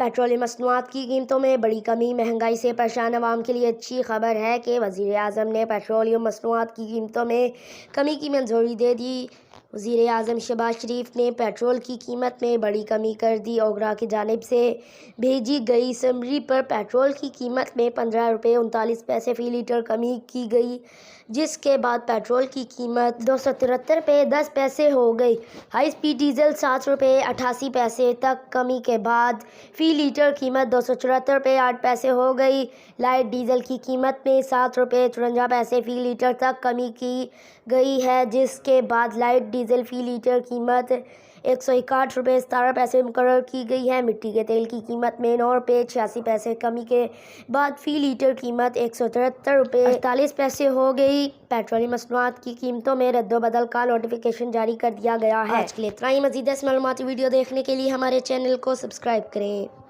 Petrol مصنوعات کی قیمتوں میں بڑی کمی، مہنگائی سے پریشان عوام کے لیے اچھی خبر ہے کہ وزیر اعظم نے پیٹرولیم مصنوعات کی قیمتوں میں کمی کی منظوری دے دی۔ وزیر اعظم شہباز شریف نے پیٹرول کی قیمت میں بڑی کمی کر دی۔ اوگرا کی جانب سے بھیجی گئی سمری پر پیٹرول کی قیمت میں 15 روپے 39 پیسے فی لیٹر کمی کی گئی، جس کے بعد پیٹرول کی قیمت 273 روپے 10 پیسے ہو گئی۔ ہائی اسپیڈ ڈیزل 7 روپے 88 پیسے تک کمی کے بعد فی لیٹر قیمت 274 روپے 8 پیسے ہو گئی۔ لائٹ ڈیزل کی قیمت میں 7 روپے 54 پیسے فی لیٹر تک کمی کی گئی ہے، جس کے بعد لائٹ ڈیزل فی لیٹر قیمت 161 روپے 17 پیسے مقرر کی گئی ہے۔ مٹی کے تیل کی قیمت میں 9 روپے 86 پیسے کمی کے بعد فی لیٹر قیمت 173 روپے 48 پیسے ہو گئی۔ پیٹرول مصنوعات کی قیمتوں میں رد و بدل کا نوٹیفیکیشن جاری کر دیا گیا ہے۔ آج کے لیے اتنا ہی۔ مزید معلوماتی ویڈیو دیکھنے کے لیے ہمارے چینل کو سبسکرائب کریں۔